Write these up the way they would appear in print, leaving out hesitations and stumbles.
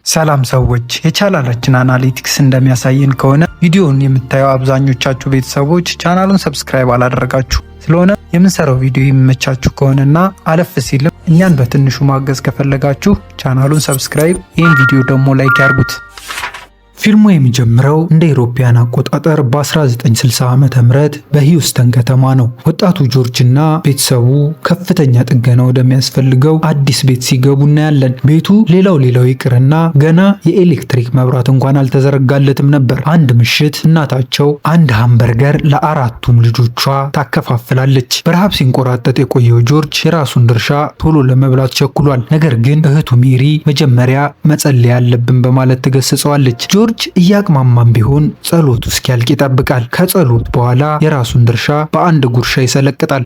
ሰላም ሰዎች፣ የቻናላችን አናሊቲክስ እንደሚያሳየን ከሆነ ቪዲዮውን የምታዩ አብዛኞቻችሁ ቤተሰቦች ቻናሉን ሰብስክራይብ አላደረጋችሁ። ስለሆነ የምንሰራው ቪዲዮ የሚመቻችሁ ከሆነና አለፍ ሲልም እኛን በትንሹ ማገዝ ከፈለጋችሁ ቻናሉን ሰብስክራይብ፣ ይህን ቪዲዮ ደግሞ ላይክ ያርጉት። ፊልሙ የሚጀምረው እንደ ኢሮፒያን አቆጣጠር በ1960 ዓመተ ምህረት በሂውስተን ከተማ ነው። ወጣቱ ጆርጅ እና ቤተሰቡ ከፍተኛ ጥገና ወደሚያስፈልገው አዲስ ቤት ሲገቡ እናያለን። ቤቱ ሌላው ይቅርና ገና የኤሌክትሪክ መብራት እንኳን አልተዘረጋለትም ነበር። አንድ ምሽት እናታቸው አንድ ሃምበርገር ለአራቱም ልጆቿ ታከፋፍላለች። በረሃብ ሲንቆራጠጥ የቆየው ጆርጅ የራሱን ድርሻ ቶሎ ለመብላት ቸኩሏል። ነገር ግን እህቱ ሜሪ መጀመሪያ መጸለይ ያለብን በማለት ትገስጸዋለች። ጆርጅ እያቅማማም ቢሆን ጸሎቱ እስኪያልቅ ይጠብቃል። ከጸሎት በኋላ የራሱን ድርሻ በአንድ ጉርሻ ይሰለቅጣል።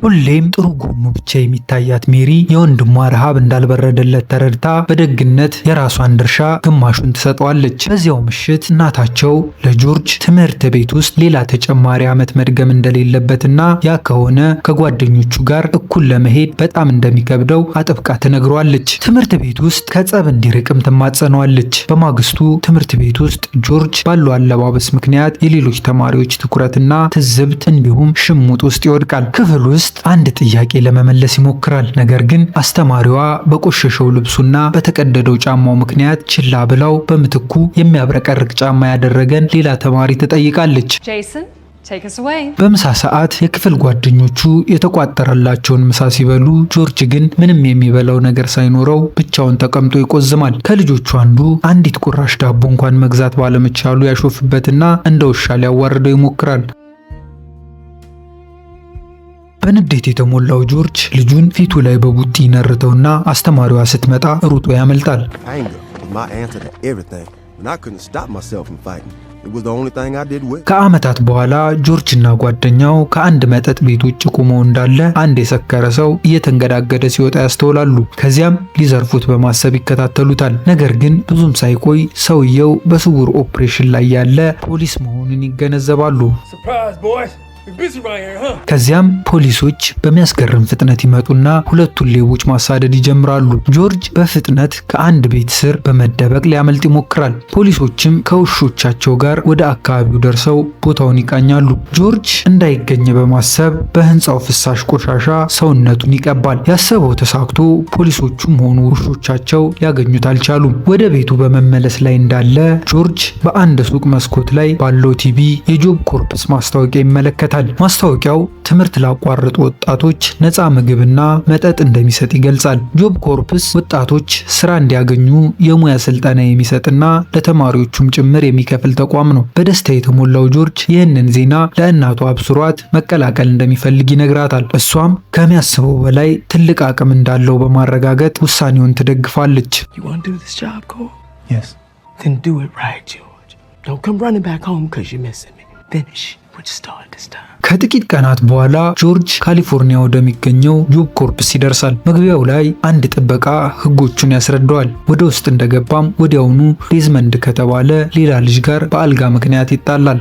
ሁሌም ጥሩ ጎኑ ብቻ የሚታያት ሜሪ የወንድሟ ረሃብ እንዳልበረደለት ተረድታ በደግነት የራሷን ድርሻ ግማሹን ትሰጠዋለች። በዚያው ምሽት እናታቸው ለጆርጅ ትምህርት ቤት ውስጥ ሌላ ተጨማሪ ዓመት መድገም እንደሌለበትና ያ ከሆነ ከጓደኞቹ ጋር እኩል ለመሄድ በጣም እንደሚከብደው አጥብቃ ትነግረዋለች። ትምህርት ቤት ውስጥ ከጸብ እንዲርቅም ትማጸነዋለች። በማግስቱ ትምህርት ቤት ውስጥ ጆርጅ ባለው አለባበስ ምክንያት የሌሎች ተማሪዎች ትኩረትና ትዝብት እንዲሁም ሽሙጥ ውስጥ ይወድቃል። ክፍል ውስጥ አንድ ጥያቄ ለመመለስ ይሞክራል። ነገር ግን አስተማሪዋ በቆሸሸው ልብሱና በተቀደደው ጫማው ምክንያት ችላ ብላው በምትኩ የሚያብረቀርቅ ጫማ ያደረገን ሌላ ተማሪ ትጠይቃለች። በምሳ ሰዓት የክፍል ጓደኞቹ የተቋጠረላቸውን ምሳ ሲበሉ ጆርጅ ግን ምንም የሚበላው ነገር ሳይኖረው ብቻውን ተቀምጦ ይቆዝማል። ከልጆቹ አንዱ አንዲት ቁራሽ ዳቦ እንኳን መግዛት ባለመቻሉ ያሾፍበትና እንደ ውሻ ሊያዋርደው ይሞክራል። በንዴት የተሞላው ጆርጅ ልጁን ፊቱ ላይ በቡጢ ይነርተውና አስተማሪዋ ስትመጣ ሩጦ ያመልጣል። ከዓመታት በኋላ ጆርጅ እና ጓደኛው ከአንድ መጠጥ ቤት ውጭ ቆመው እንዳለ አንድ የሰከረ ሰው እየተንገዳገደ ሲወጣ ያስተውላሉ። ከዚያም ሊዘርፉት በማሰብ ይከታተሉታል። ነገር ግን ብዙም ሳይቆይ ሰውየው በስውር ኦፕሬሽን ላይ ያለ ፖሊስ መሆኑን ይገነዘባሉ። ከዚያም ፖሊሶች በሚያስገርም ፍጥነት ይመጡና ሁለቱን ሌቦች ማሳደድ ይጀምራሉ። ጆርጅ በፍጥነት ከአንድ ቤት ስር በመደበቅ ሊያመልጥ ይሞክራል። ፖሊሶችም ከውሾቻቸው ጋር ወደ አካባቢው ደርሰው ቦታውን ይቃኛሉ። ጆርጅ እንዳይገኝ በማሰብ በህንፃው ፍሳሽ ቆሻሻ ሰውነቱን ይቀባል። ያሰበው ተሳክቶ ፖሊሶቹም ሆኑ ውሾቻቸው ሊያገኙት አልቻሉም። ወደ ቤቱ በመመለስ ላይ እንዳለ ጆርጅ በአንድ ሱቅ መስኮት ላይ ባለው ቲቪ የጆብ ኮርፕስ ማስታወቂያ ይመለከታል። ማስታወቂያው ትምህርት ላቋረጡ ወጣቶች ነፃ ምግብና መጠጥ እንደሚሰጥ ይገልጻል። ጆብ ኮርፕስ ወጣቶች ስራ እንዲያገኙ የሙያ ስልጠና የሚሰጥና ለተማሪዎቹም ጭምር የሚከፍል ተቋም ነው። በደስታ የተሞላው ጆርጅ ይህንን ዜና ለእናቱ አብስሯት መቀላቀል እንደሚፈልግ ይነግራታል። እሷም ከሚያስበው በላይ ትልቅ አቅም እንዳለው በማረጋገጥ ውሳኔውን ትደግፋለች። ከጥቂት ቀናት በኋላ ጆርጅ ካሊፎርኒያ ወደሚገኘው ጆብ ኮርፕስ ይደርሳል። መግቢያው ላይ አንድ ጥበቃ ህጎቹን ያስረዳዋል። ወደ ውስጥ እንደገባም ወዲያውኑ ዴዝመንድ ከተባለ ሌላ ልጅ ጋር በአልጋ ምክንያት ይጣላል።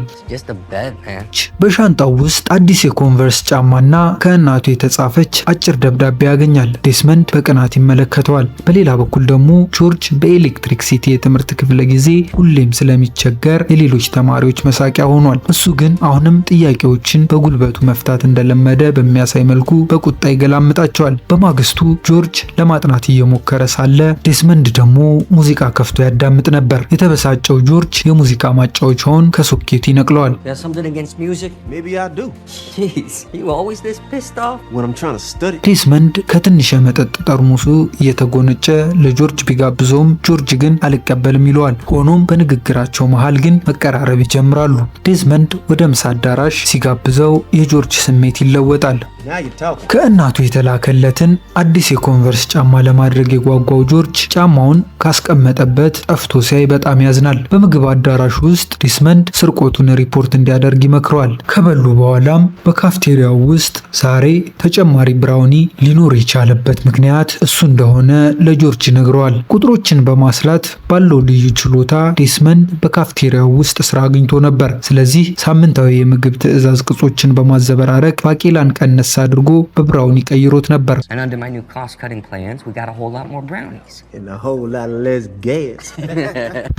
በሻንጣው ውስጥ አዲስ የኮንቨርስ ጫማና ከእናቱ የተጻፈች አጭር ደብዳቤ ያገኛል። ዴዝመንድ በቅናት ይመለከተዋል። በሌላ በኩል ደግሞ ጆርጅ በኤሌክትሪክ ሲቲ የትምህርት ክፍለ ጊዜ ሁሌም ስለሚቸገር የሌሎች ተማሪዎች መሳቂያ ሆኗል። እሱ ግን አሁንም ጥያቄዎችን በጉልበቱ መፍታት እንደለመደ በሚያሳይ መልኩ በቁጣ ይገላምጣቸዋል። በማግስቱ ጆርጅ ለማጥናት እየሞከረ ሳለ ዴዝመንድ ደግሞ ሙዚቃ ከፍቶ ያዳምጥ ነበር። የተበሳጨው ጆርጅ የሙዚቃ ማጫወቻውን ከሶኬቱ ይነቅለዋል። ዴዝመንድ ከትንሽ የመጠጥ ጠርሙሱ እየተጎነጨ ለጆርጅ ቢጋብዘውም ጆርጅ ግን አልቀበልም ይለዋል። ሆኖም በንግግራቸው መሃል ግን መቀራረብ ይጀምራሉ። ዴዝመንድ ወደ ምሳ አዳራሽ ሲጋብዘው የጆርጅ ስሜት ይለወጣል። ከእናቱ የተላከለትን አዲስ የኮንቨርስ ጫማ ለማድረግ የጓጓው ጆርጅ ጫማውን ካስቀመጠበት ጠፍቶ ሲያይ በጣም ያዝናል። በምግብ አዳራሹ ውስጥ ዴዝመንድ ስርቆቱን ሪፖርት እንዲያደርግ ይመክረዋል። ከበሉ በኋላም በካፍቴሪያው ውስጥ ዛሬ ተጨማሪ ብራውኒ ሊኖር የቻለበት ምክንያት እሱ እንደሆነ ለጆርጅ ይነግረዋል። ቁጥሮችን በማስላት ባለው ልዩ ችሎታ ዴዝመንድ በካፍቴሪያው ውስጥ ስራ አግኝቶ ነበር። ስለዚህ ሳምንታዊ የምግብ ትዕዛዝ ቅጾችን በማዘበራረቅ ባቄላን ቀነስ አድርጎ በብራውኒ ቀይሮት ነበር።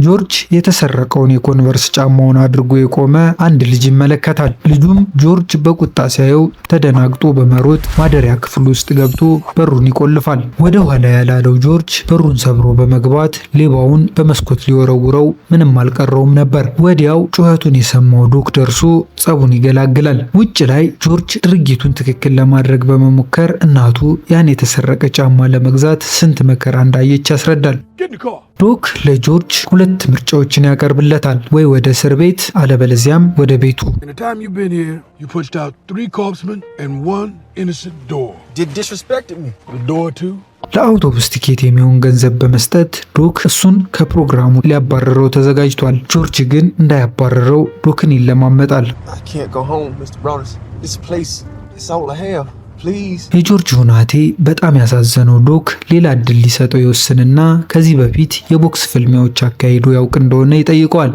ጆርጅ የተሰረቀውን የኮንቨርስ ጫማውን አድርጎ የቆመ አንድ ልጅ ይመለከታል። ልጁም ጆርጅ በቁጣ ሲያየው ተደናግጦ በመሮጥ ማደሪያ ክፍል ውስጥ ገብቶ በሩን ይቆልፋል። ወደ ኋላ ያላለው ጆርጅ በሩን ሰብሮ በመግባት ሌባውን በመስኮት ሊወረውረው ምንም አልቀረውም ነበር። ወዲያው ጩኸቱን የሰማው ዶክ ደርሶ ጸቡን ይገላግላል። ውጭ ላይ ጆርጅ ድርጊቱን ትክክል ለማድረግ በመሞከር እናቱ ያን የተሰረቀ ጫማ ለመግዛት ስንት መከራ እንዳየች ያስረዳል። ዶክ ለጆርጅ ሁለት ምርጫዎችን ያቀርብለታል፣ ወይ ወደ እስር ቤት አለበለዚያም ወደ ቤቱ። ለአውቶቡስ ቲኬት የሚሆን ገንዘብ በመስጠት ዶክ እሱን ከፕሮግራሙ ሊያባረረው ተዘጋጅቷል። ጆርጅ ግን እንዳያባረረው ዶክን ይለማመጣል። የጆርጅ ሁናቴ በጣም ያሳዘነው ዶክ ሌላ እድል ሊሰጠው ይወስንና ከዚህ በፊት የቦክስ ፍልሚያዎች አካሂዶ ያውቅ እንደሆነ ይጠይቀዋል።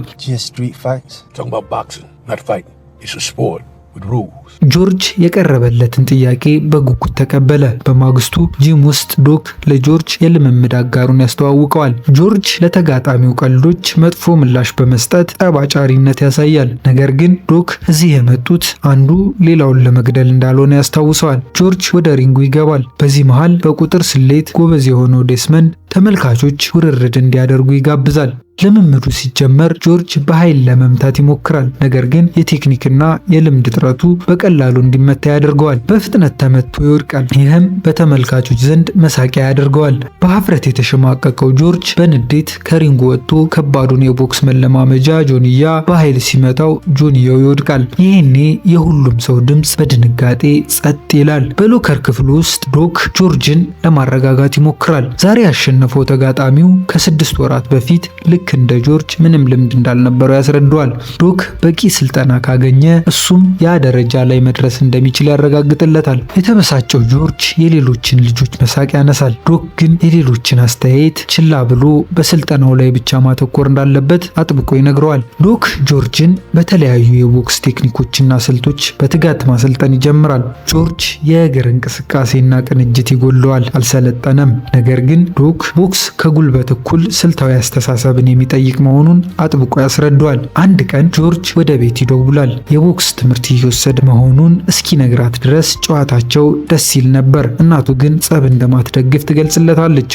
ጆርጅ የቀረበለትን ጥያቄ በጉጉት ተቀበለ። በማግስቱ ጂም ውስጥ ዶክ ለጆርጅ የልምምድ አጋሩን ያስተዋውቀዋል። ጆርጅ ለተጋጣሚው ቀልዶች መጥፎ ምላሽ በመስጠት ጠባጫሪነት ያሳያል። ነገር ግን ዶክ እዚህ የመጡት አንዱ ሌላውን ለመግደል እንዳልሆነ ያስታውሰዋል። ጆርጅ ወደ ሪንጉ ይገባል። በዚህ መሃል በቁጥር ስሌት ጎበዝ የሆነው ዴስመንድ ተመልካቾች ውርርድ እንዲያደርጉ ይጋብዛል። ልምምዱ ሲጀመር ጆርጅ በኃይል ለመምታት ይሞክራል። ነገር ግን የቴክኒክና የልምድ እጥረቱ በቀላሉ እንዲመታ ያደርገዋል። በፍጥነት ተመቶ ይወድቃል። ይህም በተመልካቾች ዘንድ መሳቂያ ያደርገዋል። በሀፍረት የተሸማቀቀው ጆርጅ በንዴት ከሪንጉ ወጥቶ ከባዱን የቦክስ መለማመጃ ጆንያ በኃይል ሲመታው ጆንያው ይወድቃል። ይህኔ የሁሉም ሰው ድምፅ በድንጋጤ ጸጥ ይላል። በሎከር ክፍሉ ውስጥ ዶክ ጆርጅን ለማረጋጋት ይሞክራል። ዛሬ ያሸነፈው ተጋጣሚው ከ6 ወራት በፊት ልክ እንደ ጆርጅ ምንም ልምድ እንዳልነበረው ያስረዳዋል። ዶክ በቂ ስልጠና ካገኘ እሱም ያ ደረጃ ላይ መድረስ እንደሚችል ያረጋግጥለታል። የተበሳጨው ጆርጅ የሌሎችን ልጆች መሳቅ ያነሳል። ዶክ ግን የሌሎችን አስተያየት ችላ ብሎ በስልጠናው ላይ ብቻ ማተኮር እንዳለበት አጥብቆ ይነግረዋል። ዶክ ጆርጅን በተለያዩ የቦክስ ቴክኒኮችና ስልቶች በትጋት ማሰልጠን ይጀምራል። ጆርጅ የእግር እንቅስቃሴና ቅንጅት ይጎለዋል፣ አልሰለጠነም። ነገር ግን ዶክ ቦክስ ከጉልበት እኩል ስልታዊ አስተሳሰብን የሚጠይቅ መሆኑን አጥብቆ ያስረዳዋል። አንድ ቀን ጆርጅ ወደ ቤት ይደውላል። የቦክስ ትምህርት እየወሰደ መሆኑን እስኪነግራት ድረስ ጨዋታቸው ደስ ይል ነበር። እናቱ ግን ጸብ እንደማትደግፍ ትገልጽለታለች።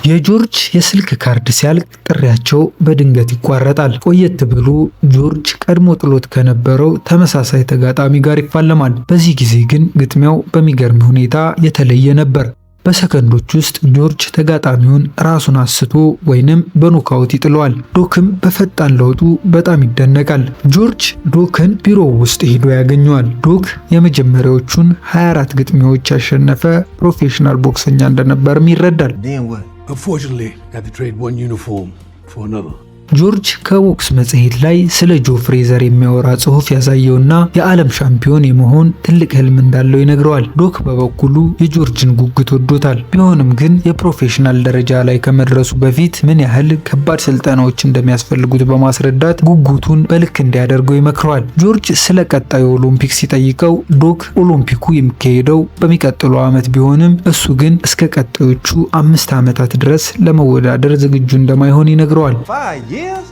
የጆርጅ የስልክ ካርድ ሲያልቅ ጥሪያቸው በድንገት ይቋረጣል። ቆየት ብሎ ጆርጅ ቀድሞ ጥሎት ከነበረው ተመሳሳይ ተጋጣሚ ጋር ይፋለማል። በዚህ ጊዜ ግን ግጥሚያው በሚገርም ሁኔታ የተለየ ነበር። በሰከንዶች ውስጥ ጆርጅ ተጋጣሚውን ራሱን አስቶ ወይንም በኖካውት ይጥለዋል። ዶክም በፈጣን ለውጡ በጣም ይደነቃል። ጆርጅ ዶክን ቢሮው ውስጥ ሄዶ ያገኘዋል። ዶክ የመጀመሪያዎቹን 24 ግጥሚያዎች ያሸነፈ ፕሮፌሽናል ቦክሰኛ እንደነበርም ይረዳል። ጆርጅ ከቦክስ መጽሔት ላይ ስለ ጆ ፍሬዘር የሚያወራ ጽሑፍ ያሳየውና የዓለም ሻምፒዮን የመሆን ትልቅ ህልም እንዳለው ይነግረዋል። ዶክ በበኩሉ የጆርጅን ጉጉት ወዶታል። ቢሆንም ግን የፕሮፌሽናል ደረጃ ላይ ከመድረሱ በፊት ምን ያህል ከባድ ስልጠናዎች እንደሚያስፈልጉት በማስረዳት ጉጉቱን በልክ እንዲያደርገው ይመክረዋል። ጆርጅ ስለ ቀጣዩ ኦሎምፒክ ሲጠይቀው ዶክ ኦሎምፒኩ የሚካሄደው በሚቀጥለው ዓመት ቢሆንም እሱ ግን እስከ ቀጣዮቹ 5 ዓመታት ድረስ ለመወዳደር ዝግጁ እንደማይሆን ይነግረዋል።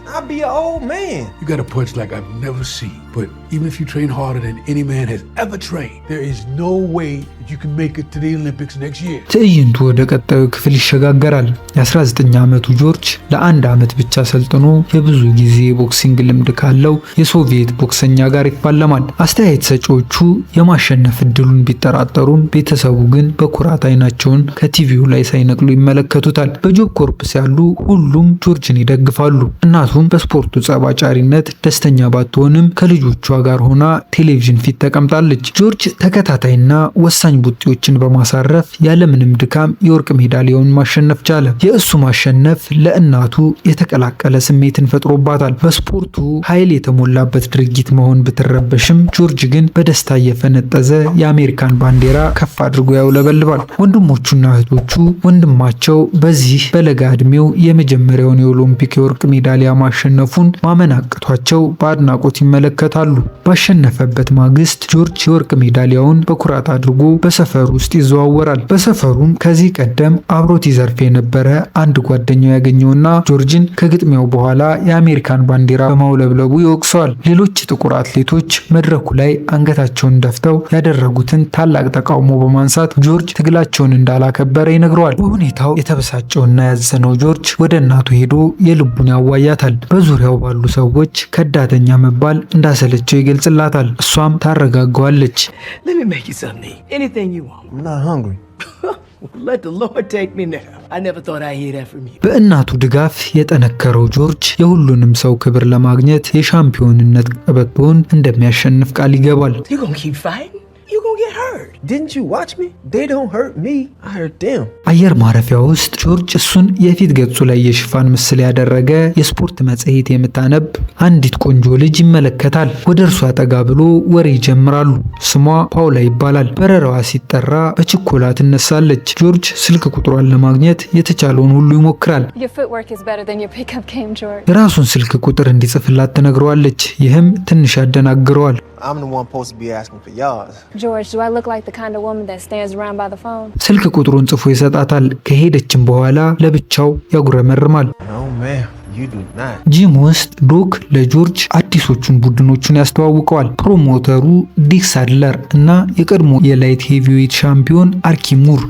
I'll be an old man. You got a punch like I've never seen. But even if you train harder than any man has ever trained, there is no way that you can make it to the Olympics next year. ትዕይንቱ ወደ ቀጣዩ ክፍል ይሸጋገራል። የ19 ዓመቱ ጆርጅ ለአንድ ዓመት ብቻ ሰልጥኖ የብዙ ጊዜ ቦክሲንግ ልምድ ካለው የሶቪየት ቦክሰኛ ጋር ይፋለማል። አስተያየት ሰጪዎቹ የማሸነፍ እድሉን ቢጠራጠሩም ቤተሰቡ ግን በኩራት አይናቸውን ከቲቪው ላይ ሳይነቅሉ ይመለከቱታል። በጆብ ኮርፕስ ያሉ ሁሉም ጆርጅን ይደግፋሉ። እናቱም በስፖርቱ ጸባጫሪነት ደስተኛ ባትሆንም ከልጆቿ ጋር ሆና ቴሌቪዥን ፊት ተቀምጣለች። ጆርጅ ተከታታይና ወሳኝ ወሳኝ ቡጢዎችን በማሳረፍ ያለምንም ድካም የወርቅ ሜዳሊያውን ማሸነፍ ቻለ። የእሱ ማሸነፍ ለእናቱ የተቀላቀለ ስሜትን ፈጥሮባታል። በስፖርቱ ኃይል የተሞላበት ድርጊት መሆን ብትረበሽም ጆርጅ ግን በደስታ እየፈነጠዘ የአሜሪካን ባንዲራ ከፍ አድርጎ ያውለበልባል። ወንድሞቹና እህቶቹ ወንድማቸው በዚህ በለጋ ዕድሜው የመጀመሪያውን የኦሎምፒክ የወርቅ ሜዳሊያ ማሸነፉን ማመን አቅቷቸው በአድናቆት ይመለከታሉ። ባሸነፈበት ማግስት ጆርጅ የወርቅ ሜዳሊያውን በኩራት አድርጎ በሰፈሩ ውስጥ ይዘዋወራል። በሰፈሩም ከዚህ ቀደም አብሮት ይዘርፍ የነበረ አንድ ጓደኛው ያገኘውና ጆርጅን ከግጥሚያው በኋላ የአሜሪካን ባንዲራ በማውለብለቡ ይወቅሰዋል። ሌሎች ጥቁር አትሌቶች መድረኩ ላይ አንገታቸውን ደፍተው ያደረጉትን ታላቅ ተቃውሞ በማንሳት ጆርጅ ትግላቸውን እንዳላከበረ ይነግረዋል። በሁኔታው የተበሳጨውና ያዘነው ጆርጅ ወደ እናቱ ሄዶ የልቡን ያዋያታል። በዙሪያው ባሉ ሰዎች ከዳተኛ መባል እንዳሰለቸው ይገልጽላታል። እሷም ታረጋጋዋለች። በእናቱ ድጋፍ የጠነከረው ጆርጅ የሁሉንም ሰው ክብር ለማግኘት የሻምፒዮንነት ቀበቶውን እንደሚያሸንፍ ቃል ይገባል። አየር ማረፊያ ውስጥ ጆርጅ እሱን የፊት ገጹ ላይ የሽፋን ምስል ያደረገ የስፖርት መጽሔት የምታነብ አንዲት ቆንጆ ልጅ ይመለከታል። ወደ እርሷ ጠጋ ብሎ ወሬ ይጀምራሉ። ስሟ ፓውላ ይባላል። በረራዋ ሲጠራ በችኮላ ትነሳለች። ጆርጅ ስልክ ቁጥሯን ለማግኘት የተቻለውን ሁሉ ይሞክራል። የራሱን ስልክ ቁጥር እንዲጽፍላት ትነግረዋለች። ይህም ትንሽ ያደናግረዋል። ስልክ ቁጥሩን ጽፎ ይሰጣታል። ከሄደችም በኋላ ለብቻው ያጉረመርማል። ጂም ውስጥ ዶክ ለጆርጅ አዲሶቹን ቡድኖቹን ያስተዋውቀዋል። ፕሮሞተሩ ዲክ ሳድለር እና የቀድሞ የላይት ሄቪዌት ሻምፒዮን አርኪ ሙር።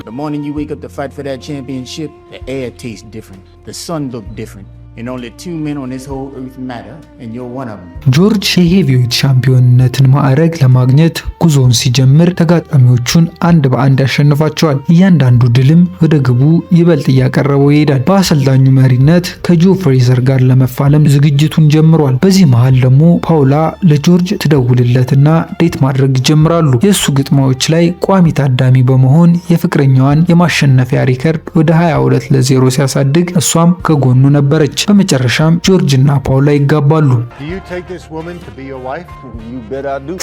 ጆርጅ የሄቪዌት ሻምፒዮንነትን ማዕረግ ለማግኘት ጉዞውን ሲጀምር ተጋጣሚዎቹን አንድ በአንድ ያሸንፋቸዋል። እያንዳንዱ ድልም ወደ ግቡ ይበልጥ እያቀረበው ይሄዳል። በአሰልጣኙ መሪነት ከጆ ፍሬዘር ጋር ለመፋለም ዝግጅቱን ጀምሯል። በዚህ መሃል ደግሞ ፓውላ ለጆርጅ ትደውልለትና ዴት ማድረግ ይጀምራሉ። የእሱ ግጥሚያዎች ላይ ቋሚ ታዳሚ በመሆን የፍቅረኛዋን የማሸነፊያ ሪከርድ ወደ 22-0 ሲያሳድግ እሷም ከጎኑ ነበረች። በመጨረሻም ጆርጅ እና ፓውላ ይጋባሉ።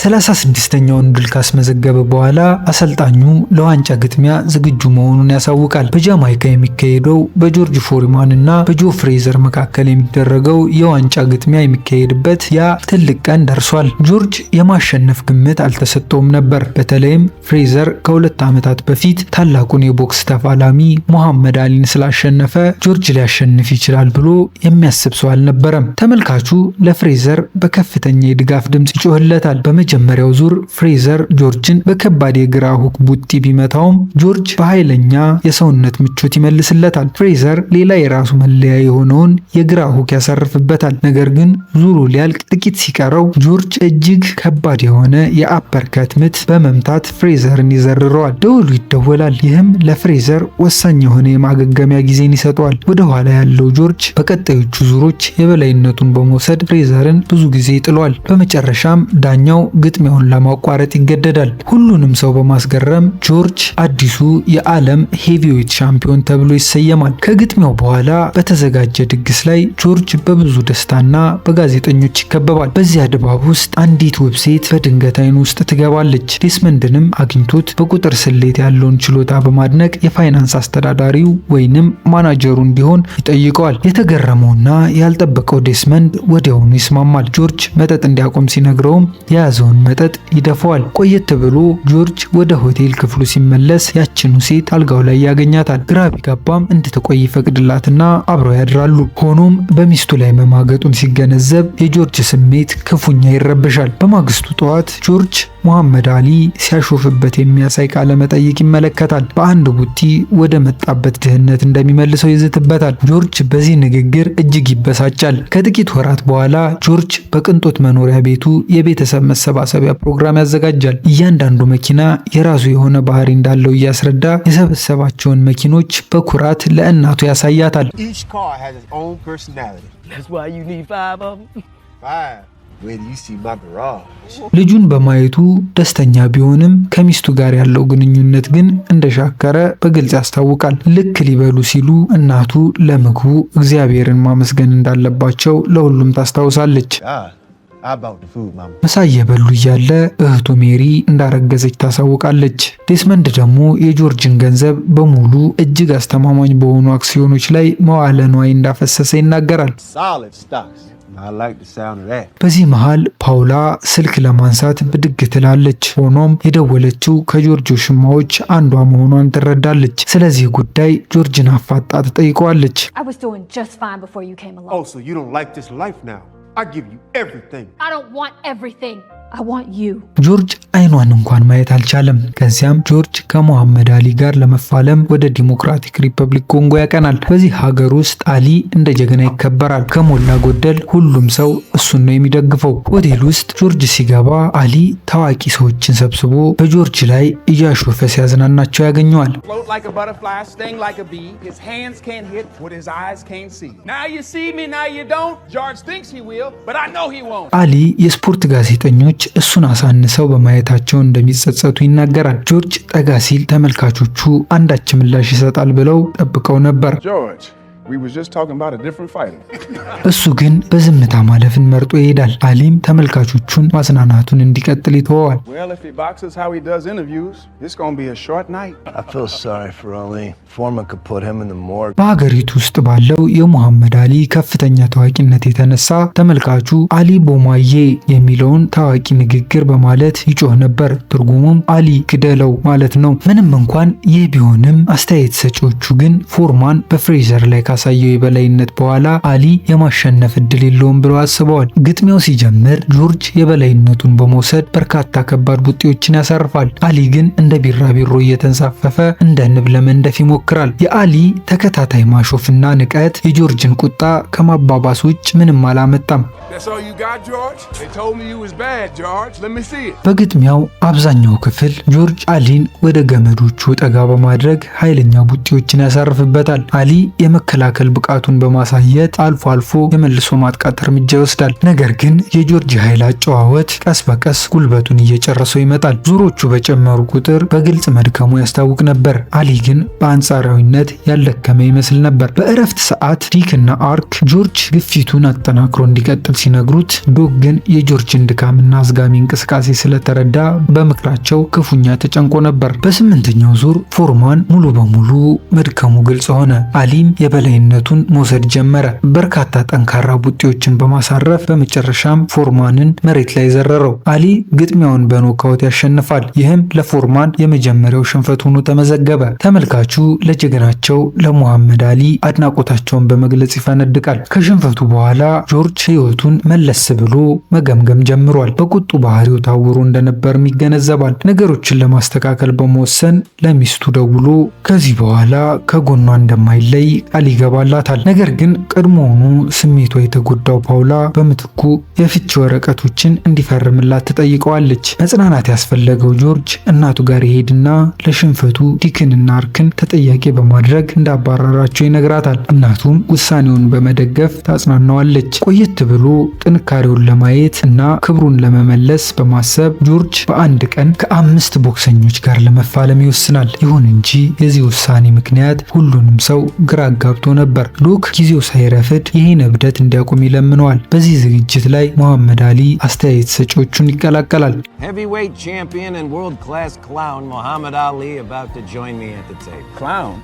36ኛውን ድል ካስመዘገበ በኋላ አሰልጣኙ ለዋንጫ ግጥሚያ ዝግጁ መሆኑን ያሳውቃል። በጃማይካ የሚካሄደው በጆርጅ ፎሪማን እና በጆ ፍሬዘር መካከል የሚደረገው የዋንጫ ግጥሚያ የሚካሄድበት ያ ትልቅ ቀን ደርሷል። ጆርጅ የማሸነፍ ግምት አልተሰጠውም ነበር። በተለይም ፍሬዘር ከ2 ዓመታት በፊት ታላቁን የቦክስ ተፋላሚ ሙሐመድ አሊን ስላሸነፈ ጆርጅ ሊያሸንፍ ይችላል ብሎ የሚያስብ ሰው አልነበረም። ተመልካቹ ለፍሬዘር በከፍተኛ የድጋፍ ድምጽ ይጮህለታል። በመጀመሪያው ዙር ፍሬዘር ጆርጅን በከባድ የግራ ሁክ ቡጢ ቢመታውም ጆርጅ በኃይለኛ የሰውነት ምቾት ይመልስለታል። ፍሬዘር ሌላ የራሱ መለያ የሆነውን የግራ ሁክ ያሳርፍበታል። ነገር ግን ዙሩ ሊያልቅ ጥቂት ሲቀረው ጆርጅ እጅግ ከባድ የሆነ የአፐርከት ምት በመምታት ፍሬዘርን ይዘርረዋል። ደወሉ ይደወላል። ይህም ለፍሬዘር ወሳኝ የሆነ የማገገሚያ ጊዜን ይሰጠዋል። ወደ ኋላ ያለው ጆርጅ በቀጣዮቹ ዙሮች የበላይነቱን በመውሰድ ፍሬዘርን ብዙ ጊዜ ጥሏል። በመጨረሻም ዳኛው ግጥሚያውን ለማቋረጥ ይገደዳል። ሁሉንም ሰው በማስገረም ጆርጅ አዲሱ የዓለም ሄቪዌት ሻምፒዮን ተብሎ ይሰየማል። ከግጥሚያው በኋላ በተዘጋጀ ድግስ ላይ ጆርጅ በብዙ ደስታና በጋዜጠኞች ይከበባል። በዚያ ድባብ ውስጥ አንዲት ውብ ሴት በድንገት አይኑ ውስጥ ትገባለች። ዴስመንድንም አግኝቶት በቁጥር ስሌት ያለውን ችሎታ በማድነቅ የፋይናንስ አስተዳዳሪው ወይንም ማናጀሩ እንዲሆን ይጠይቀዋል። የተገረመውና ያልጠበቀው ዴስመንድ ወዲያውኑ ይስማማል። ጆርጅ መጠጥ እንዲያቆም ሲነግረውም የያዘውን መጠጥ ይደፋዋል። ቆየት ብሎ ጆርጅ ወደ ሆቴል ክፍሉ ሲመለስ ያችኑ ሴት አልጋው ላይ ያገኛታል። ግራ ቢጋባም እንድትቆይ ይፈቅድላትና አብረው ያድራሉ። ሆኖም በሚስቱ ላይ መማገጡን ሲገነዘብ የጆርጅ ስሜት ክፉኛ ይረበሻል። በማግስቱ ጠዋት ጆርጅ ሙሐመድ አሊ ሲያሾፍበት የሚያሳይ ቃለ መጠይቅ ይመለከታል። በአንድ ቡጢ ወደ መጣበት ድህነት እንደሚመልሰው ይዝትበታል። ጆርጅ በዚህ ንግግር እጅግ ይበሳጫል። ከጥቂት ወራት በኋላ ጆርጅ በቅንጦት መኖሪያ ቤቱ የቤተሰብ መሰባሰቢያ ፕሮግራም ያዘጋጃል። እያንዳንዱ መኪና የራሱ የሆነ ባህሪ እንዳለው እያስረዳ የሰበሰባቸውን መኪኖች በኩራት ለእናቱ ያሳያታል። ልጁን በማየቱ ደስተኛ ቢሆንም ከሚስቱ ጋር ያለው ግንኙነት ግን እንደሻከረ በግልጽ ያስታውቃል። ልክ ሊበሉ ሲሉ እናቱ ለምግቡ እግዚአብሔርን ማመስገን እንዳለባቸው ለሁሉም ታስታውሳለች። ምሳ እየበሉ እያለ እህቱ ሜሪ እንዳረገዘች ታሳውቃለች። ዴስመንድ ደግሞ የጆርጅን ገንዘብ በሙሉ እጅግ አስተማማኝ በሆኑ አክሲዮኖች ላይ መዋለ ንዋይ እንዳፈሰሰ ይናገራል። በዚህ መሃል ፓውላ ስልክ ለማንሳት ብድግ ትላለች። ሆኖም የደወለችው ከጆርጅ ውሽማዎች አንዷ መሆኗን ትረዳለች። ስለዚህ ጉዳይ ጆርጅን አፋጣ ትጠይቀዋለች። I give you everything. I don't want everything. I want you. ጆርጅ አይኗን እንኳን ማየት አልቻለም። ከዚያም ጆርጅ ከሙሐመድ አሊ ጋር ለመፋለም ወደ ዲሞክራቲክ ሪፐብሊክ ኮንጎ ያቀናል። በዚህ ሀገር ውስጥ አሊ እንደ ጀግና ይከበራል። ከሞላ ጎደል ሁሉም ሰው እሱን ነው የሚደግፈው። ሆቴል ውስጥ ጆርጅ ሲገባ አሊ ታዋቂ ሰዎችን ሰብስቦ በጆርጅ ላይ እያሾፈ ሲያዝናናቸው ያገኘዋል። አሊ የስፖርት ጋዜጠኞች እሱን አሳንሰው በማየታቸው እንደሚጸጸቱ ይናገራል። ጆርጅ ጠጋ ሲል ተመልካቾቹ አንዳች ምላሽ ይሰጣል ብለው ጠብቀው ነበር። እሱ ግን በዝምታ ማለፍን መርጦ ይሄዳል። አሊም ተመልካቾቹን ማጽናናቱን እንዲቀጥል ይተወዋል። በሀገሪቱ ውስጥ ባለው የሙሐመድ አሊ ከፍተኛ ታዋቂነት የተነሳ ተመልካቹ አሊ ቦማዬ የሚለውን ታዋቂ ንግግር በማለት ይጮህ ነበር። ትርጉሙም አሊ ግደለው ማለት ነው። ምንም እንኳን ይህ ቢሆንም አስተያየት ሰጪዎቹ ግን ፎርማን በፍሬዘር ላይ ካሳየው የበላይነት በኋላ አሊ የማሸነፍ እድል የለውም ብለው አስበዋል። ግጥሚያው ሲጀምር ጆርጅ የበላይነቱን በመውሰድ በርካታ ከባድ ቡጢዎችን ያሳርፋል። አሊ ግን እንደ ቢራቢሮ እየተንሳፈፈ እንደ ንብ ለመንደፍ ይሞክራል። የአሊ ተከታታይ ማሾፍና ንቀት የጆርጅን ቁጣ ከማባባስ ውጭ ምንም አላመጣም። በግጥሚያው አብዛኛው ክፍል ጆርጅ አሊን ወደ ገመዶቹ ጠጋ በማድረግ ኃይለኛ ቡጢዎችን ያሳርፍበታል። አሊ የመከላከል ብቃቱን በማሳየት አልፎ አልፎ የመልሶ ማጥቃት እርምጃ ይወስዳል። ነገር ግን የጆርጅ ኃይል አጨዋወት ቀስ በቀስ ጉልበቱን እየጨረሰው ይመጣል። ዙሮቹ በጨመሩ ቁጥር በግልጽ መድከሙ ያስታውቅ ነበር። አሊ ግን በአንጻራዊነት ያልደከመ ይመስል ነበር። በእረፍት ሰዓት ዲክ እና አርክ ጆርጅ ግፊቱን አጠናክሮ እንዲቀጥል ሲነግሩት፣ ዶግ ግን የጆርጅን ድካምና አዝጋሚ እንቅስቃሴ ስለተረዳ በምክራቸው ክፉኛ ተጨንቆ ነበር። በስምንተኛው ዙር ፎርማን ሙሉ በሙሉ መድከሙ ግልጽ ሆነ። አሊም የበላይነቱን መውሰድ ጀመረ። በርካታ ጠንካራ ቡጢዎችን በማሳረፍ በመጨረሻም ፎርማንን መሬት ላይ ዘረረው። አሊ ግጥሚያውን በኖካውት ያሸንፋል። ይህም ለፎርማን የመጀመሪያው ሽንፈት ሆኖ ተመዘገበ። ተመልካቹ ለጀግናቸው ለሙሐመድ አሊ አድናቆታቸውን በመግለጽ ይፈነድቃል። ከሽንፈቱ በኋላ ጆርጅ ሕይወቱን መለስ ብሎ መገምገም ጀምሯል። በቁጡ ባህሪው ታውሮ እንደነበርም ይገነዘባል። ነገሮችን ለማስተካከል በመወሰን ለሚስቱ ደውሎ ከዚህ በኋላ ከጎኗ እንደማይለይ ቃል ይገባላታል። ነገር ግን ቀድሞውኑ ስሜቷ የተጎዳው ፓውላ በምትኩ የፍቺ ወረቀቶችን እንዲፈርምላት ትጠይቀዋለች። መጽናናት ያስፈለገው ጆርጅ እናቱ ጋር ይሄድና ለሽንፈቱ ዲክንና አርክን ተጠያቂ በማድረግ እንዳባረራቸው ይነግራታል። እናቱም ውሳኔውን በመደገፍ ታጽናናዋለች። ቆየት ብሎ ጥንካሬውን ለማየት እና ክብሩን ለመመለስ በማሰብ ጆርጅ በአንድ ቀን ከ5 ቦክሰኞች ጋር ለመፋለም ይወስናል። ይሁን እንጂ የዚህ ውሳኔ ምክንያት ሁሉንም ሰው ግራ አጋብቶ ነበር። ዶክ ጊዜው ሳይረፍድ ይህን እብደት እንዲያቆም ይለምነዋል። በዚህ ዝግጅት ላይ ሙሐመድ አሊ አስተያየት ሰጪዎቹን ይቀላቀላል። Heavyweight champion and world-class clown Muhammad Ali about to join me at the table. Clown?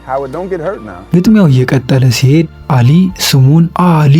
Howard, don't get hurt now. ግጥሚያው እየቀጠለ ሲሄድ አሊ ስሙን አሊ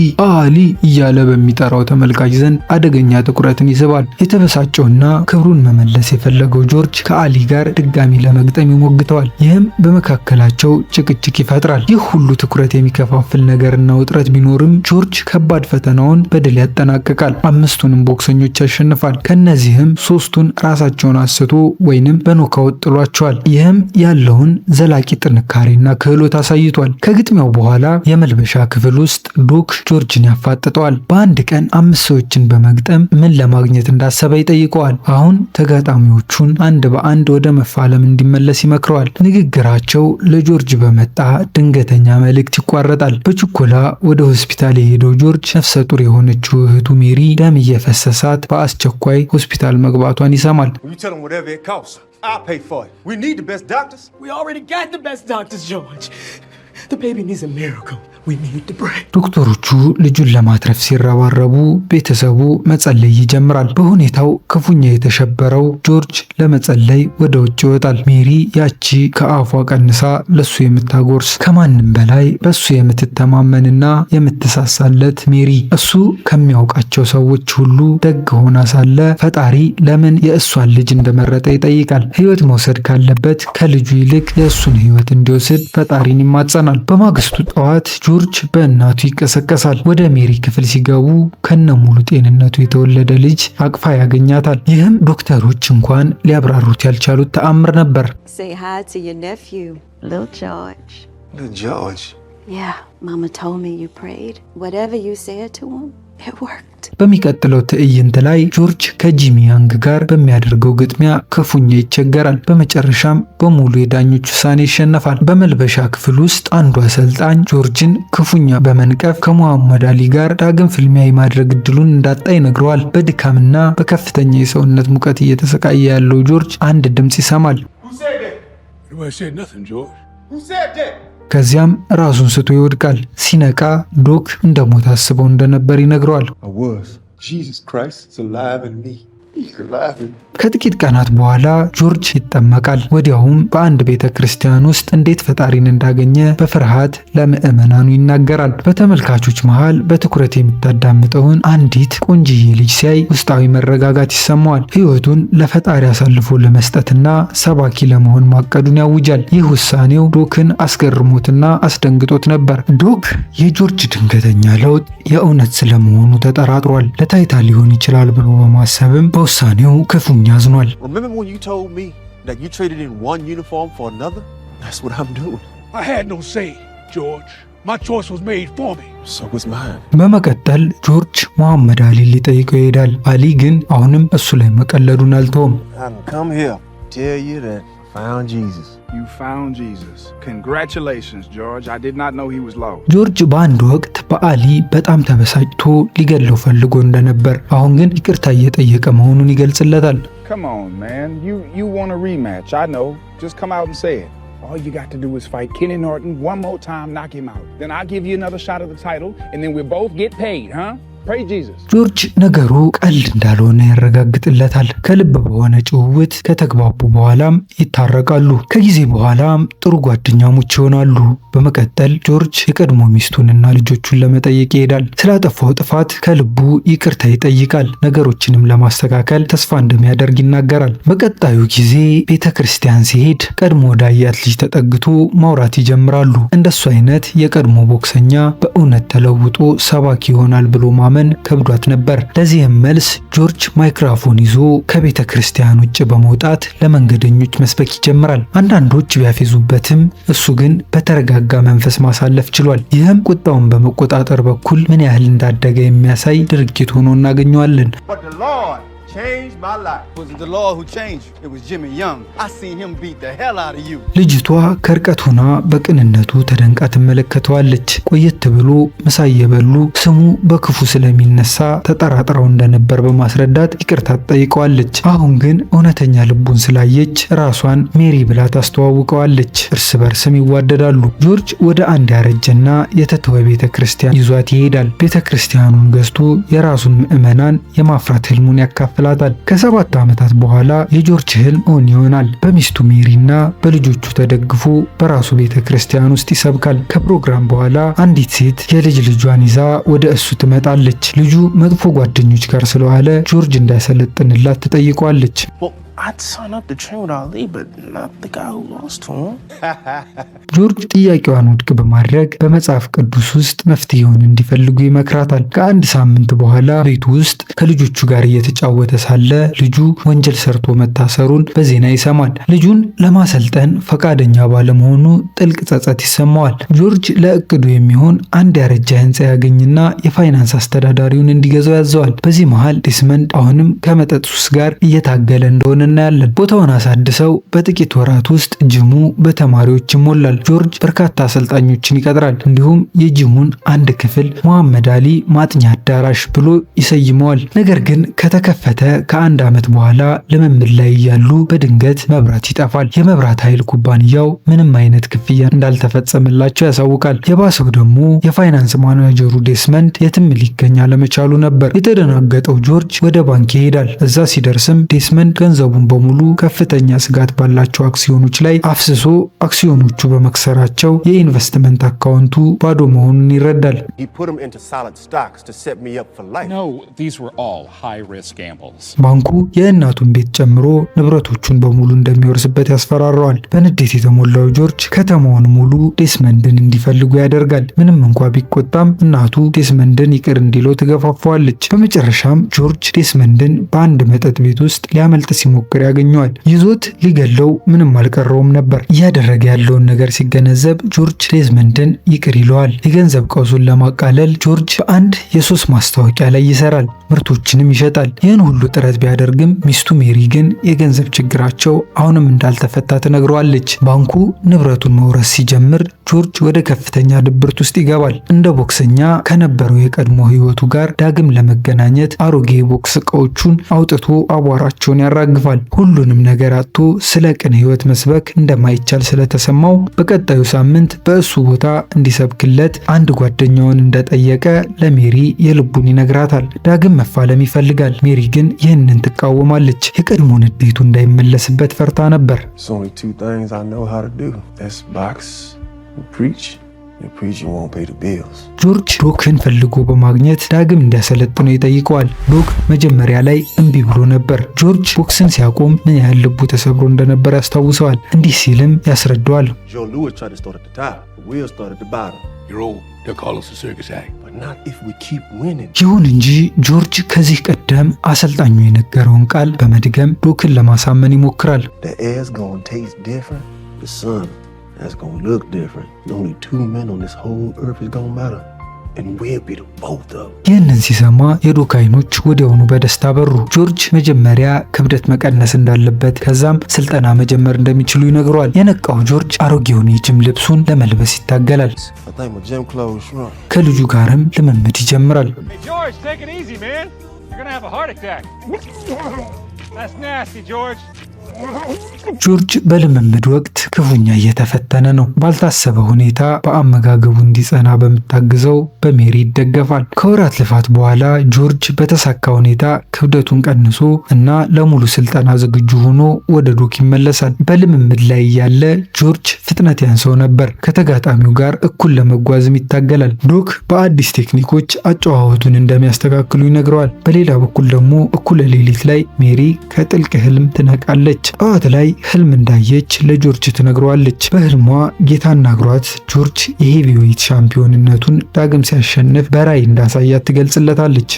እያለ በሚጠራው ተመልካች ዘንድ አደገኛ ትኩረትን ይስባል። የተበሳጨውና ክብሩን መመለስ የፈለገው ጆርጅ ከአሊ ጋር ድጋሚ ለመግጠም ይሞግተዋል። ይህም በመካከላቸው ጭቅጭቅ ይፈጥራል። ይህ ሁሉ ትኩረት የሚከፋፍል ነገርና ውጥረት ቢኖርም ጆርጅ ከባድ ፈተናውን በድል ያጠናቅቃል። 5ቱንም ቦክሰኞች ያሸንፋል። ከነዚህም 3ቱን ራሳቸውን አስቶ ወይንም በኖካውት ጥሏቸዋል። ይህም ያለውን ዘላቂ ጥንካሬ ጥንካሬና ክህሎት አሳይቷል። ከግጥሚያው በኋላ የመልበሻ ክፍል ውስጥ ዱክ ጆርጅን ያፋጥጠዋል። በአንድ ቀን 5 ሰዎችን በመግጠም ምን ለማግኘት እንዳሰበ ይጠይቀዋል። አሁን ተጋጣሚዎቹን አንድ በአንድ ወደ መፋለም እንዲመለስ ይመክረዋል። ንግግራቸው ለጆርጅ በመጣ ድንገተኛ መልእክት ይቋረጣል። በችኮላ ወደ ሆስፒታል የሄደው ጆርጅ ነፍሰ ጡር የሆነችው እህቱ ሜሪ ደም እየፈሰሳት በአስቸኳይ ሆስፒታል መግባቷን ይሰማል። I'll pay for it. We need the best doctors. We already got the best doctors, George. The baby needs a miracle. We need to pray. ዶክተሮቹ ልጁን ለማትረፍ ሲረባረቡ ቤተሰቡ መጸለይ ይጀምራል። በሁኔታው ክፉኛ የተሸበረው ጆርጅ ለመጸለይ ወደ ውጭ ይወጣል። ሜሪ ያቺ ከአፏ ቀንሳ ለሱ የምታጎርስ ከማንም በላይ በሱ የምትተማመንና የምትሳሳለት ሜሪ እሱ ከሚያውቃቸው ሰዎች ሁሉ ደግ ሆና ሳለ ፈጣሪ ለምን የእሷን ልጅ እንደመረጠ ይጠይቃል። ሕይወት መውሰድ ካለበት ከልጁ ይልቅ የእሱን ሕይወት እንዲወስድ ፈጣሪን ይማጸናል። በማግስቱ ጠዋት ጆርጅ በእናቱ ይቀሰቀሳል። ወደ ሜሪ ክፍል ሲገቡ ከነሙሉ ጤንነቱ የተወለደ ልጅ አቅፋ ያገኛታል። ይህም ዶክተሮች እንኳን ሊያብራሩት ያልቻሉት ተአምር ነበር። Say hi to your nephew, Little George. Little George. Yeah, Mama told me you prayed. Whatever you said to him, it worked. በሚቀጥለው ትዕይንት ላይ ጆርጅ ከጂሚ ያንግ ጋር በሚያደርገው ግጥሚያ ክፉኛ ይቸገራል። በመጨረሻም በሙሉ የዳኞች ውሳኔ ይሸነፋል። በመልበሻ ክፍል ውስጥ አንዱ አሰልጣኝ ጆርጅን ክፉኛ በመንቀፍ ከሙሐመድ አሊ ጋር ዳግም ፍልሚያ የማድረግ እድሉን እንዳጣ ይነግረዋል። በድካምና በከፍተኛ የሰውነት ሙቀት እየተሰቃየ ያለው ጆርጅ አንድ ድምፅ ይሰማል። Nobody said nothing, George. Who said that? ከዚያም ራሱን ስቶ ይወድቃል። ሲነቃ ዶክ እንደሞተ አስበው እንደነበር ይነግረዋል። I was. Jesus Christ is alive in me. He's alive in me. ከጥቂት ቀናት በኋላ ጆርጅ ይጠመቃል። ወዲያውም በአንድ ቤተ ክርስቲያን ውስጥ እንዴት ፈጣሪን እንዳገኘ በፍርሃት ለምዕመናኑ ይናገራል። በተመልካቾች መሃል በትኩረት የምታዳምጠውን አንዲት ቆንጅዬ ልጅ ሲያይ ውስጣዊ መረጋጋት ይሰማዋል። ሕይወቱን ለፈጣሪ አሳልፎ ለመስጠትና ሰባኪ ለመሆን ማቀዱን ያውጃል። ይህ ውሳኔው ዶክን አስገርሞትና አስደንግጦት ነበር። ዶክ የጆርጅ ድንገተኛ ለውጥ የእውነት ስለመሆኑ ተጠራጥሯል። ለታይታ ሊሆን ይችላል ብሎ በማሰብም በውሳኔው ክፉኛ አዝኗል። Remember when you told me that you traded in one uniform for another? That's what I'm doing. I had no say, George. My choice was made for me. So was mine. በመቀጠል ጆርጅ ሙሐመድ አሊ ሊጠይቀው ይሄዳል። አሊ ግን አሁንም እሱ ላይ መቀለዱን አልተውም። I come here to tell you that I found Jesus. You found Jesus. Congratulations, George. I did not know he was lost. ጆርጅ በአንድ ወቅት በአሊ በጣም ተበሳጭቶ ሊገለው ፈልጎ እንደነበር አሁን ግን ይቅርታ እየጠየቀ መሆኑን ይገልጽለታል። Come on, man. You want a rematch. I know. Just come out and say it. All you got to do is fight Kenny Norton one more time, knock him out. Then I'll give you another shot at the title, and then we'll both get paid, huh? Praise Jesus. ጆርጅ ነገሩ ቀልድ እንዳልሆነ ያረጋግጥለታል። ከልብ በሆነ ጭውውት ከተግባቡ በኋላም ይታረቃሉ። ከጊዜ በኋላም ጥሩ ጓደኛሞች ይሆናሉ። በመቀጠል ጆርጅ የቀድሞ ሚስቱንና ልጆቹን ለመጠየቅ ይሄዳል። ስላጠፋው ጥፋት ከልቡ ይቅርታ ይጠይቃል። ነገሮችንም ለማስተካከል ተስፋ እንደሚያደርግ ይናገራል። በቀጣዩ ጊዜ ቤተ ክርስቲያን ሲሄድ ቀድሞ ወዳያት ልጅ ተጠግቶ ማውራት ይጀምራሉ። እንደሱ አይነት የቀድሞ ቦክሰኛ በእውነት ተለውጦ ሰባኪ ይሆናል ብሎ ማመን ከብዷት ነበር። ለዚህም መልስ ጆርጅ ማይክሮፎን ይዞ ከቤተ ክርስቲያን ውጭ በመውጣት ለመንገደኞች መስበክ ይጀምራል። አንዳንዶች ቢያፌዙበትም እሱ ግን በተረጋጋ መንፈስ ማሳለፍ ችሏል። ይህም ቁጣውን በመቆጣጠር በኩል ምን ያህል እንዳደገ የሚያሳይ ድርጊት ሆኖ እናገኘዋለን። But the Lord changed my life. It wasn't the Lord who changed you. It was Jimmy Young. I seen him beat the hell out of you. ልጅቷ ከርቀት ሆና በቅንነቱ ተደንቃ ትመለከተዋለች። ቆየት ብሎ ምሳ እየበሉ ስሙ በክፉ ስለሚነሳ ተጠራጥረው እንደነበር በማስረዳት ይቅርታ ትጠይቀዋለች። አሁን ግን እውነተኛ ልቡን ስላየች ራሷን ሜሪ ብላ ታስተዋውቀዋለች። እርስ በርስም ይዋደዳሉ። ጆርጅ ወደ አንድ ያረጀና የተተወ ቤተ ክርስቲያን ይዟት ይሄዳል። ቤተ ክርስቲያኑን ገዝቶ የራሱን ምዕመናን የማፍራት ህልሙን ያካፍላል። ከ7 ዓመታት በኋላ የጆርጅ ህልም እውን ይሆናል። በሚስቱ ሜሪና በልጆቹ ተደግፎ በራሱ ቤተ ክርስቲያን ውስጥ ይሰብካል። ከፕሮግራም በኋላ አንዲት ሴት የልጅ ልጇን ይዛ ወደ እሱ ትመጣለች። ልጁ መጥፎ ጓደኞች ጋር ስለዋለ ጆርጅ እንዳይሰለጥንላት ትጠይቋለች። Well, I'd sign up to train with Ali, but not the guy who lost to him. ጆርጅ ጥያቄዋን ውድቅ በማድረግ በመጽሐፍ ቅዱስ ውስጥ መፍትሄውን እንዲፈልጉ ይመክራታል። ከአንድ ሳምንት በኋላ ቤቱ ውስጥ ከልጆቹ ጋር እየተጫወተ ሳለ ልጁ ወንጀል ሰርቶ መታሰሩን በዜና ይሰማል። ልጁን ለማሰልጠን ፈቃደኛ ባለመሆኑ ጥልቅ ጸጸት ይሰማዋል። ጆርጅ ለእቅዱ የሚሆን አንድ ያረጀ ህንፃ ያገኝና የፋይናንስ አስተዳዳሪውን እንዲገዛው ያዘዋል። በዚህ መሃል ዴስመንድ አሁንም ከመጠጥ ሱስ ጋር እየታገለ እንደሆነ እናያለን። ቦታውን አሳድሰው በጥቂት ወራት ውስጥ ጅሙ በተማሪዎች ይሞላል። ጆርጅ በርካታ አሰልጣኞችን ይቀጥራል። እንዲሁም የጂሙን አንድ ክፍል መሐመድ አሊ ማጥኛ አዳራሽ ብሎ ይሰይመዋል። ነገር ግን ከተከፈተ ከአንድ ዓመት በኋላ ልምምድ ላይ እያሉ በድንገት መብራት ይጠፋል። የመብራት ኃይል ኩባንያው ምንም አይነት ክፍያ እንዳልተፈጸመላቸው ያሳውቃል። የባሰው ደግሞ የፋይናንስ ማናጀሩ ዴስመንድ የትም ሊገኝ አለመቻሉ ነበር። የተደናገጠው ጆርጅ ወደ ባንክ ይሄዳል። እዛ ሲደርስም ዴስመንድ ገንዘቡን በሙሉ ከፍተኛ ስጋት ባላቸው አክሲዮኖች ላይ አፍስሶ አክሲዮኖቹ በመክሰራቸው የኢንቨስትመንት አካውንቱ ባዶ መሆኑን ይረዳል። No, these were all high-risk gambles. ባንኩ የእናቱን ቤት ጨምሮ ንብረቶቹን በሙሉ እንደሚወርስበት ያስፈራረዋል። በንዴት የተሞላው ጆርጅ ከተማውን ሙሉ ዴስመንድን እንዲፈልጉ ያደርጋል። ምንም እንኳ ቢቆጣም እናቱ ዴስመንድን ይቅር እንዲለው ትገፋፋዋለች። በመጨረሻም ጆርጅ ዴስመንድን በአንድ መጠጥ ቤት ውስጥ ሊያመልጥ ሲሞክር ያገኘዋል። ይዞት ሊገለው ምንም አልቀረውም ነበር። እያደረገ ያለውን ነገር ሲገነዘብ ጆርጅ ዴስመንድን ይቅር ይለዋል። የገንዘብ ቀውሱን ለማቃለል ጆርጅ በአንድ የሶስ ማስታወቂያ ላይ ይሰራል፣ ምርቶችንም ይሸጣል። ይህን ሁሉ ጥረት ቢያደርግም ሚስቱ ሜሪ ግን የገንዘብ ችግራቸው አሁንም እንዳልተፈታ ትነግረዋለች። ባንኩ ንብረቱን መውረስ ሲጀምር ጆርጅ ወደ ከፍተኛ ድብርት ውስጥ ይገባል። እንደ ቦክሰኛ ከነበረው የቀድሞ ህይወቱ ጋር ዳግም ለመገናኘት አሮጌ ቦክስ እቃዎቹን አውጥቶ አቧራቸውን ያራግፋል። ሁሉንም ነገር አጥቶ ስለ ቅን ህይወት መስበክ እንደማይቻል ስለተሰማው በቀጣዩ ሳምንት በእሱ ቦታ እንዲሰብክለት አንድ ጓደኛውን እንደጠየቀ ለሜሪ የልቡን ይነግራታል። ዳግም መፋለም ይፈልጋል። ሜሪ ግን ይህንን ትቃወማለች። የቀድሞ ንዴቱ እንዳይመለስበት ፈርታ ነበር። ጆርጅ ዶክን ፈልጎ በማግኘት ዳግም እንዲያሰለጥነው ይጠይቀዋል። ዶክ መጀመሪያ ላይ እምቢ ብሎ ነበር። ጆርጅ ቦክስን ሲያቆም ምን ያህል ልቡ ተሰብሮ እንደነበር ያስታውሰዋል። እንዲህ ሲልም ያስረዳዋል። ይሁን እንጂ ጆርጅ ከዚህ ቀደም አሰልጣኙ የነገረውን ቃል በመድገም ዶክን ለማሳመን ይሞክራል። That's gonna look different. Only 2 men on this whole earth is gonna matter. And we'll be the both of them. ይህንን ሲሰማ የዶክ አይኖች ወዲያውኑ በደስታ በሩ። ጆርጅ መጀመሪያ ክብደት መቀነስ እንዳለበት ከዛም ስልጠና መጀመር እንደሚችሉ ይነግረዋል። የነቃው ጆርጅ አሮጌውን የጅም ልብሱን ለመልበስ ይታገላል። ከልጁ ጋርም ልምምድ ይጀምራል። ጆርጅ በልምምድ ወቅት ክፉኛ እየተፈተነ ነው። ባልታሰበ ሁኔታ በአመጋገቡ እንዲጸና በምታግዘው በሜሪ ይደገፋል። ከወራት ልፋት በኋላ ጆርጅ በተሳካ ሁኔታ ክብደቱን ቀንሶ እና ለሙሉ ስልጠና ዝግጁ ሆኖ ወደ ዶክ ይመለሳል። በልምምድ ላይ ያለ ጆርጅ ፍጥነት ያንሰው ነበር። ከተጋጣሚው ጋር እኩል ለመጓዝም ይታገላል። ዶክ በአዲስ ቴክኒኮች አጨዋወቱን እንደሚያስተካክሉ ይነግረዋል። በሌላ በኩል ደግሞ እኩለ ሌሊት ላይ ሜሪ ከጥልቅ ህልም ትነቃለች። ጠዋት ላይ ህልም እንዳየች ለጆርጅ ትነግረዋለች። በህልሟ ጌታ አናግሯት ጆርጅ የሄቪዌይት ሻምፒዮንነቱን ዳግም ሲያሸንፍ በራእይ እንዳሳያት ትገልጽለታለች።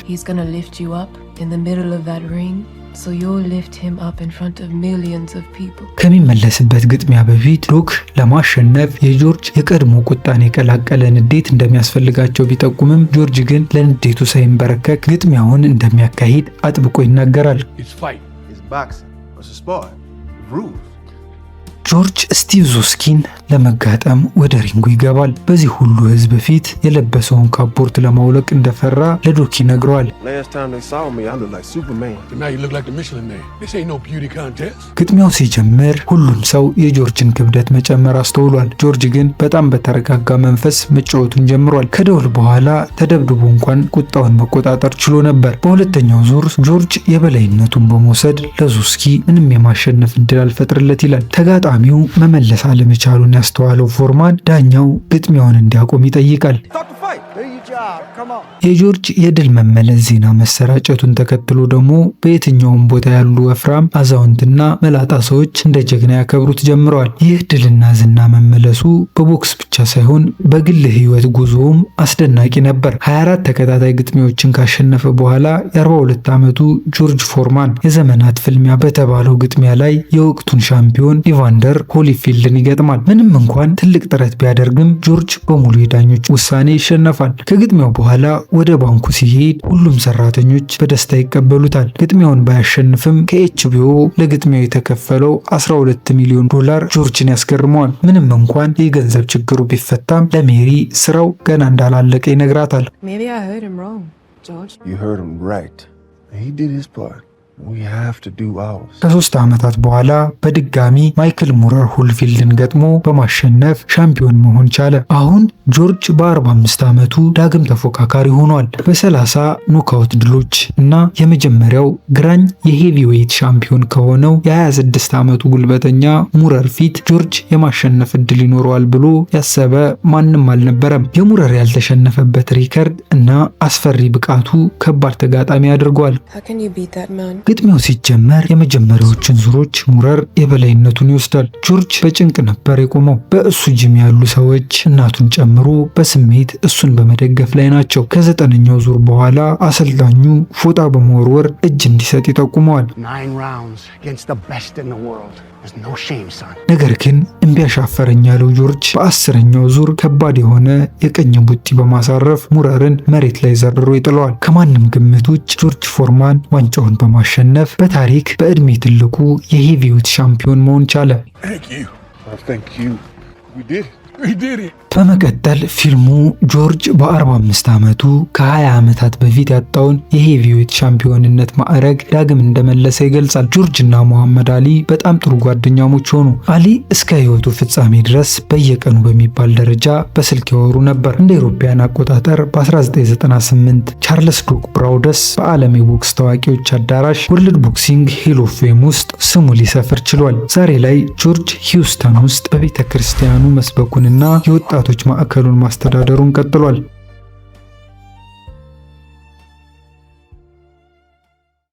ከሚመለስበት ግጥሚያ በፊት ዶክ ለማሸነፍ የጆርጅ የቀድሞ ቁጣን የቀላቀለ ንዴት እንደሚያስፈልጋቸው ቢጠቁምም ጆርጅ ግን ለንዴቱ ሳይንበረከክ ግጥሚያውን እንደሚያካሂድ አጥብቆ ይናገራል። ጆርጅ ስቲቭ ዞስኪን ለመጋጠም ወደ ሪንጉ ይገባል። በዚህ ሁሉ ህዝብ ፊት የለበሰውን ካፖርት ለማውለቅ እንደፈራ ለዶክ ይነግረዋል። ግጥሚያው ሲጀምር ሁሉም ሰው የጆርጅን ክብደት መጨመር አስተውሏል። ጆርጅ ግን በጣም በተረጋጋ መንፈስ መጫወቱን ጀምሯል። ከደውል በኋላ ተደብድቦ እንኳን ቁጣውን መቆጣጠር ችሎ ነበር። በሁለተኛው ዙር ጆርጅ የበላይነቱን በመውሰድ ለዞስኪ ምንም የማሸነፍ እድል አልፈጥርለት ይላል። ተጋጣሚው መመለስ አለመቻሉን ያስተዋለው ፎርማን ዳኛው ግጥሚያውን እንዲያቆም ይጠይቃል። የጆርጅ የድል መመለስ ዜና መሰራጨቱን ተከትሎ ደግሞ በየትኛውም ቦታ ያሉ ወፍራም፣ አዛውንትና መላጣ ሰዎች እንደ ጀግና ያከብሩት ጀምረዋል። ይህ ድልና ዝና መመለሱ በቦክስ ብቻ ሳይሆን በግል ሕይወት ጉዞውም አስደናቂ ነበር። 24 ተከታታይ ግጥሚያዎችን ካሸነፈ በኋላ የ42 ዓመቱ ጆርጅ ፎርማን የዘመናት ፍልሚያ በተባለው ግጥሚያ ላይ የወቅቱን ሻምፒዮን ኢቫንደር ሆሊፊልድን ይገጥማል። ምንም እንኳን ትልቅ ጥረት ቢያደርግም ጆርጅ በሙሉ የዳኞች ውሳኔ ይሸነፋል። ከግጥሚያው በኋላ ወደ ባንኩ ሲሄድ ሁሉም ሰራተኞች በደስታ ይቀበሉታል። ግጥሚያውን ባያሸንፍም ከኤችቢኦ ለግጥሚያው የተከፈለው $12 ሚሊዮን ጆርጅን ያስገርመዋል። ምንም እንኳን የገንዘብ ችግሩ ቢፈታም ለሜሪ ስራው ገና እንዳላለቀ ይነግራታል። You heard him right. He did his part. We have to do ours. ከ3 ዓመታት በኋላ በድጋሚ ማይክል ሙረር ሆሊፊልድን ገጥሞ በማሸነፍ ሻምፒዮን መሆን ቻለ። አሁን ጆርጅ በ45 ዓመቱ ዳግም ተፎካካሪ ሆኗል። በ30 ኖካውት ድሎች እና የመጀመሪያው ግራኝ የሄቪዌይት ሻምፒዮን ከሆነው የ26 ዓመቱ ጉልበተኛ ሙረር ፊት ጆርጅ የማሸነፍ እድል ይኖረዋል ብሎ ያሰበ ማንም አልነበረም። የሙረር ያልተሸነፈበት ሪከርድ እና አስፈሪ ብቃቱ ከባድ ተጋጣሚ አድርጓል። ግጥሚያው ሲጀመር የመጀመሪያዎችን ዙሮች ሙረር የበላይነቱን ይወስዳል። ጆርጅ በጭንቅ ነበር የቆመው። በእሱ ጂም ያሉ ሰዎች እናቱን ጨምሮ በስሜት እሱን በመደገፍ ላይ ናቸው። ከ9ኛው ዙር በኋላ አሰልጣኙ ፎጣ በመወርወር እጅ እንዲሰጥ ይጠቁመዋል። ነገር ግን እምቢ አሻፈረኝ ያለው ጆርጅ በ10ኛው ዙር ከባድ የሆነ የቀኝ ቡጢ በማሳረፍ ሙረርን መሬት ላይ ዘርሮ ይጥለዋል። ከማንም ግምት ውጭ ጆርጅ ፎርማን ዋንጫውን በማሸነፍ በታሪክ በዕድሜ ትልቁ የሄቪዌይት ሻምፒዮን መሆን ቻለ። በመቀጠል ፊልሙ ጆርጅ በ45 ዓመቱ ከ20 ዓመታት በፊት ያጣውን የሄቪዌይት ሻምፒዮንነት ማዕረግ ዳግም እንደመለሰ ይገልጻል። ጆርጅ እና ሙሐመድ አሊ በጣም ጥሩ ጓደኛሞች ሆኑ። አሊ እስከ ሕይወቱ ፍጻሜ ድረስ በየቀኑ በሚባል ደረጃ በስልክ ያወሩ ነበር። እንደ አውሮፓውያን አቆጣጠር በ1998 ቻርልስ ዶክ ብራውደስ በዓለም የቦክስ ታዋቂዎች አዳራሽ ወርልድ ቦክሲንግ ሂል ኦፍ ፌም ውስጥ ስሙ ሊሰፍር ችሏል። ዛሬ ላይ ጆርጅ ሂውስተን ውስጥ በቤተ ክርስቲያኑ መስበኩንና የወጣቶች ማዕከሉን ማስተዳደሩን ቀጥሏል።